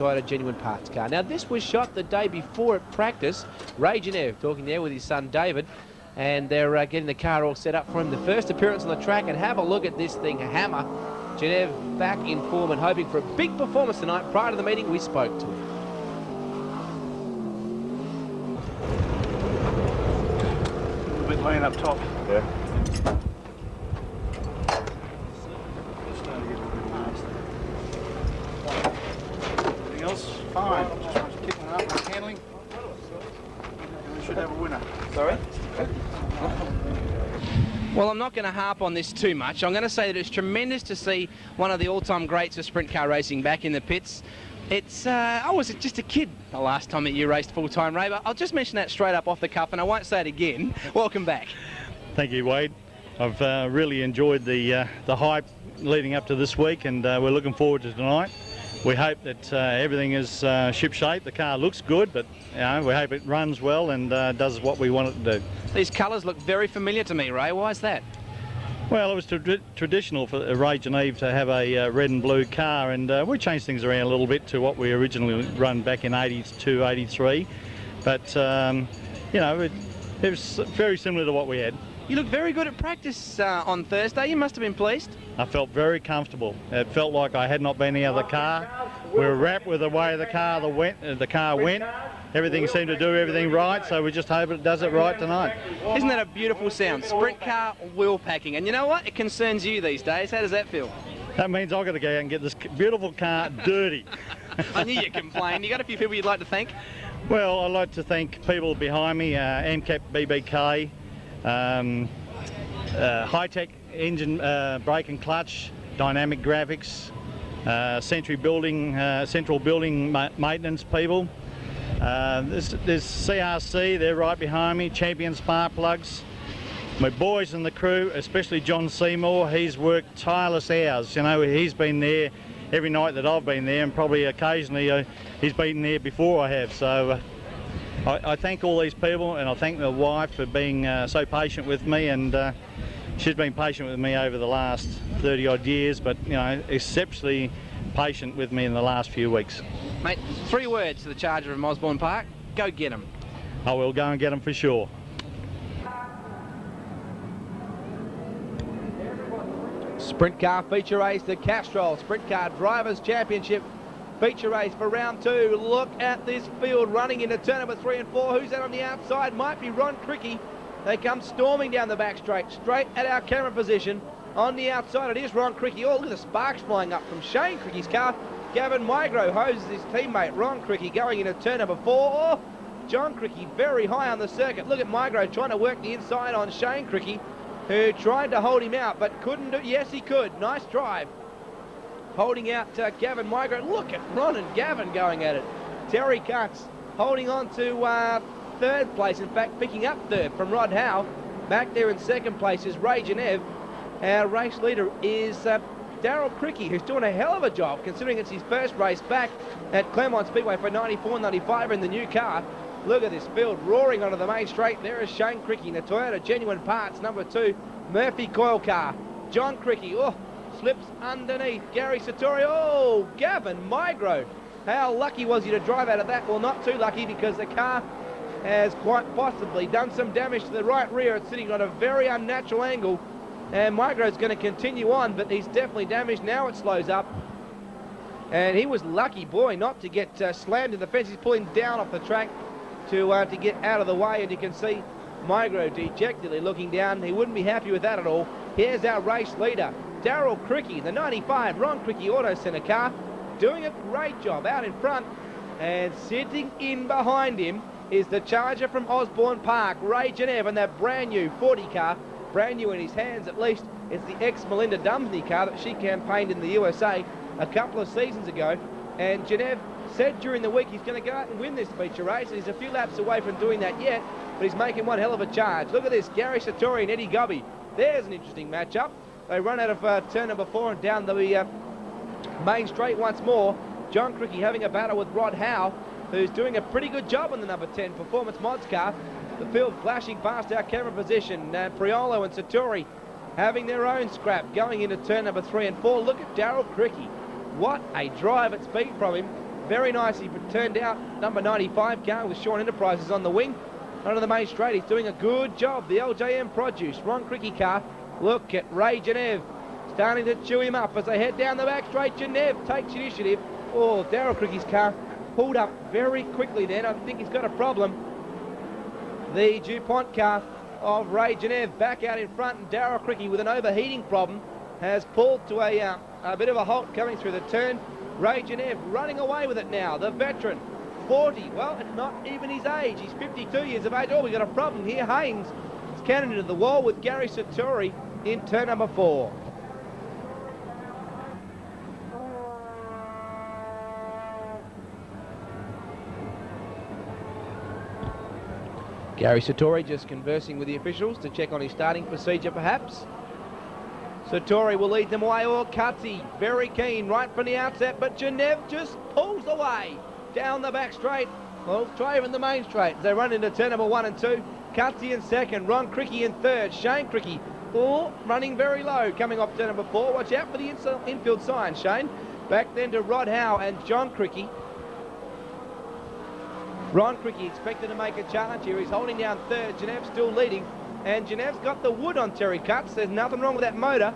a genuine parts car. Now, this was shot the day before at practice. Ray Genev talking there with his son David, and they're getting the car all set up for him. The first appearance on the track, and have a look at this thing, a hammer. Genev back in form and hoping for a big performance tonight. Prior to the meeting, we spoke to him. A little bit lean up top. Yeah. Anything else? Fine. Just want to kick one up with handling. And we should have a winner. Sorry? Well, I'm not going to harp on this too much. I'm going to say that it's tremendous to see one of the all-time greats of sprint car racing back in the pits. It's, I was just a kid the last time that you raced full-time, Ray, but I'll just mention that straight up off the cuff, and I won't say it again. Welcome back. Thank you, Wade. I've really enjoyed the hype leading up to this week, and we're looking forward to tonight. We hope that everything is ship-shape. The car looks good, but we hope it runs well and does what we want it to do. These colours look very familiar to me, Ray. Why is that? Well, it was traditional for Ray Genev to have a red and blue car, and we changed things around a little bit to what we originally run back in 82, 83. But, it was very similar to what we had. You look very good at practice on Thursday. You must have been pleased. I felt very comfortable. It felt like I had not been in the other car. We were wrapped with the way the car went. Everything seemed to do everything right, so we just hope it does it right tonight. Isn't that a beautiful sound? Sprint car wheel packing. And you know what? It concerns you these days. How does that feel? That means I've got to go out and get this beautiful car dirty. I knew you'd complain. You got a few people you'd like to thank? Well, I'd like to thank people behind me, MCAP BBK, high-tech engine brake and clutch, dynamic graphics, central building maintenance people. There's CRC, they're right behind me, Champion Spark Plugs. My boys in the crew, especially John Seymour, he's worked tireless hours. You know, he's been there every night that I've been there, and probably occasionally he's been there before I have. So I thank all these people, and I thank my wife for being so patient with me, and she's been patient with me over the last 30 odd years, but exceptionally patient with me in the last few weeks. Mate, 3 words to the charger of Osborne Park. Go get them. I will go and get them for sure. Sprint car feature race, the Castrol Sprint Car Drivers' Championship feature race for round 2. Look at this field running into turn number 3 and 4. Who's that on the outside? Might be Ron Cricky. They come storming down the back straight at our camera position. On the outside, it is Ron Cricky. Oh, look at the sparks flying up from Shane Cricky's car. Gavin Migro hoses his teammate Ron Cricky going into turn number 4. Oh, John Cricky very high on the circuit. Look at Migro trying to work the inside on Shane Cricky, who tried to hold him out but couldn't do. Yes, he could. Nice drive. Holding out Gavin Migro. Look at Ron and Gavin going at it. Terry Cutts holding on to 3rd place. In fact, picking up 3rd from Rod Howe. Back there in 2nd place is Ray Genev. Our race leader is Darryl Cricky, who's doing a hell of a job considering it's his first race back at Claremont Speedway for 94-95 in the new car. Look at this field roaring onto the main straight. There is Shane Cricky in the Toyota Genuine Parts number 2 Murphy coil car. John Cricky, slips underneath. Gary Sartori, Gavin Migro. How lucky was he to drive out of that? Well, not too lucky, because the car has quite possibly done some damage to the right rear. It's sitting on a very unnatural angle, and Migro's going to continue on, but he's definitely damaged. Now it slows up, and he was lucky, boy, not to get slammed in the fence. He's pulling down off the track to get out of the way, and you can see Migro dejectedly looking down. He wouldn't be happy with that at all. Here's our race leader, Darryl Cricky, the 95 Ron Cricky Auto Centre car, doing a great job out in front, and sitting in behind him is the charger from Osborne Park, Ray Genev, and that brand new 40 car, brand new in his hands at least. It's the ex-Melinda Dumsney car that she campaigned in the USA a couple of seasons ago, and Genev said during the week he's going to go out and win this feature race, and he's a few laps away from doing that yet, but he's making one hell of a charge. Look at this, Gary Sartori and Eddie Gobby. There's an interesting matchup. They run out of turn number 4 and down the main straight once more. John Cricky having a battle with Rod Howe, who's doing a pretty good job on the number 10 Performance Mods car. The field flashing past our camera position. Priolo and Sartori having their own scrap going into turn number 3 and 4. Look at Darryl Cricky. What a drive at speed from him. very nicely, but turned out number 95 car with Sean Enterprises on the wing. Under the main straight, he's doing a good job. The LJM Produce, Ron Cricky car. Look at Ray Genev starting to chew him up as they head down the back straight. Genev takes initiative. Oh, Darryl Cricky's car pulled up very quickly then. I think he's got a problem. The DuPont car of Ray Genev back out in front, and Darryl Cricky with an overheating problem has pulled to a bit of a halt coming through the turn. Ray Genev running away with it now. The veteran, 40. Well, it's not even his age. He's 52 years of age. Oh, we've got a problem here. Haynes is cannon into the wall with Gary Satori in turn number 4. Gary Satori just conversing with the officials to check on his starting procedure perhaps. Satori will lead them away, or Cutsy, very keen right from the outset, but Genev just pulls away down the back straight. Well, driving the main straight. They run into turn number 1 and 2. Cutsy in second, Ron Cricky in third, Shane Cricky, running very low, coming off turn number 4. Watch out for the infield sign, Shane. Back then to Rod Howe and John Cricky. Ron Cricky expected to make a challenge here. He's holding down third. Genev's still leading. And Genev's got the wood on Terry Cutts. There's nothing wrong with that motor.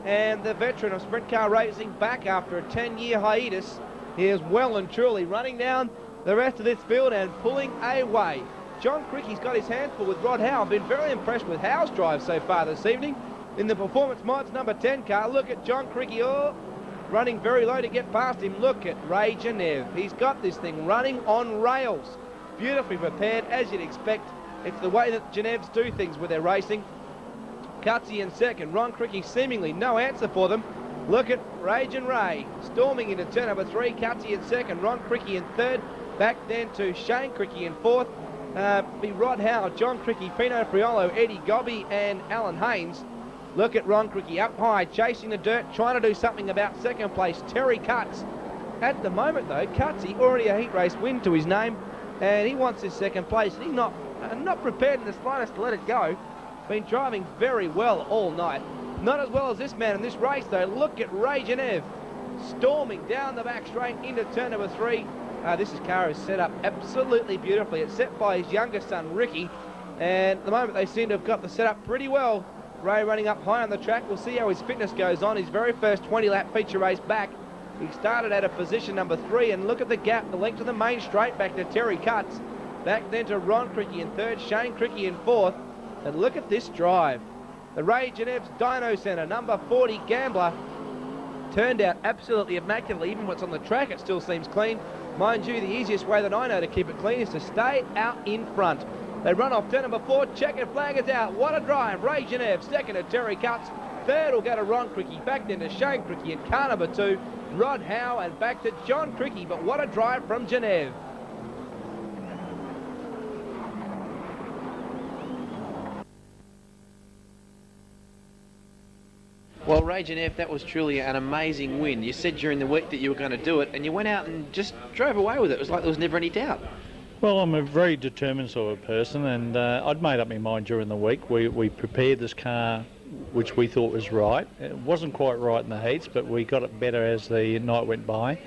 And the veteran of sprint car racing back after a 10-year hiatus. He is well and truly running down the rest of this field and pulling away. John Cricky's got his hands full with Rod Howe. I've been very impressed with Howe's drive so far this evening. In the Performance Mods number 10 car, look at John Cricky. Oh, running very low to get past him. Look at Ray Genev. He's got this thing running on rails. Beautifully prepared, as you'd expect. It's the way that Genevs do things with their racing. Cutsy in second. Ron Cricky seemingly no answer for them. Look at Rage and Ray storming into turn number 3. Cutsy in second. Ron Cricky in third. Back then to Shane Cricky in fourth. Be Rod Howe, John Cricky, Pino Priolo, Eddie Gobby and Alan Haynes. Look at Ron Cricky up high, chasing the dirt, trying to do something about second place. Terry Cutts. At the moment though, Cutsy already a heat race win to his name, and he wants his second place, and he's not prepared in the slightest to let it go. Been driving very well all night. Not as well as this man in this race though. Look at Ray Genev storming down the back straight into turn number 3. This car is set up absolutely beautifully. It's set by his youngest son Ricky, and at the moment they seem to have got the setup pretty well. Ray running up high on the track. We'll see how his fitness goes on. His very first 20-lap feature race back. He started at a position number 3, and look at the gap, the length of the main straight back to Terry Cutts. Back then to Ron Cricky in third, Shane Cricky in fourth. And look at this drive. The Ray Genev's Dyno Centre, number 40 Gambler, turned out absolutely immaculately. Even what's on the track, it still seems clean. Mind you, the easiest way that I know to keep it clean is to stay out in front. They run off turn number 4, checkered flag is out. What a drive. Ray Genev, second to Terry Cutts. Third will go to Ron Cricky, back then to Shane Cricky in car number 2. Rod Howe and back to John Cricky, but what a drive from Genev. Well, Ray Genev, that was truly an amazing win. You said during the week that you were going to do it, and you went out and just drove away with it. It was like there was never any doubt. Well, I'm a very determined sort of person, and I'd made up my mind during the week. We prepared this car, which we thought was right. It wasn't quite right in the heats, but we got it better as the night went by.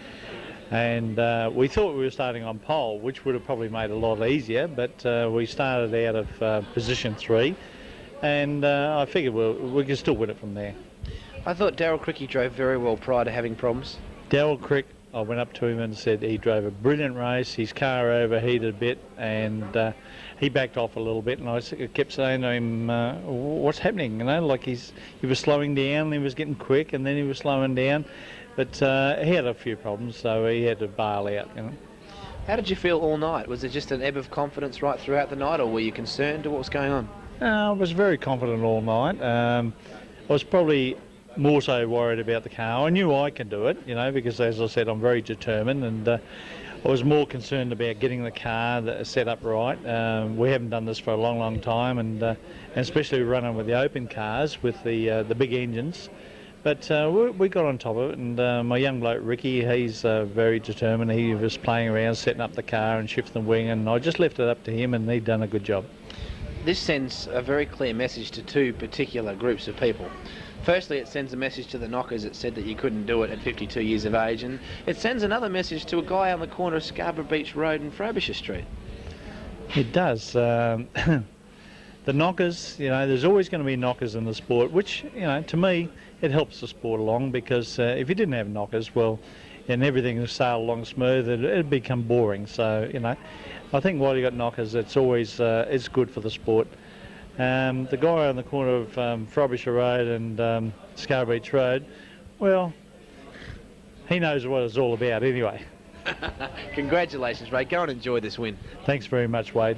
And we thought we were starting on pole, which would have probably made it a lot easier, but we started out of position 3, and I figured we could still win it from there. I thought Darryl Cricky drove very well prior to having problems. Darryl Crick, I went up to him and said he drove a brilliant race. His car overheated a bit, and he backed off a little bit, and I kept saying to him, what's happening? You know, like he was slowing down, and he was getting quick, and then he was slowing down. But he had a few problems, so he had to bail out, you know. How did you feel all night? Was it just an ebb of confidence right throughout the night, or were you concerned, or what was going on? I was very confident all night. I was probably more so worried about the car. I knew I can do it, you know, because as I said, I'm very determined, and I was more concerned about getting the car set up right. We haven't done this for a long time, and especially running with the open cars with the big engines. But we got on top of it, and my young bloke Ricky, he's very determined. He was playing around, setting up the car and shifting the wing, and I just left it up to him, and he'd done a good job. This sends a very clear message to two particular groups of people. Firstly, it sends a message to the knockers that said that you couldn't do it at 52 years of age, and it sends another message to a guy on the corner of Scarborough Beach Road and Frobisher Street. It does. The knockers, you know, there's always going to be knockers in the sport, which, you know, to me, it helps the sport along, because if you didn't have knockers, well, and everything will sail along smooth, it'd become boring. So, you know, I think while you got knockers, it's always it's good for the sport. The guy on the corner of Frobisher Road and Scarborough Beach Road, well, he knows what it's all about anyway. Congratulations, Ray. Go and enjoy this win. Thanks very much, Wade.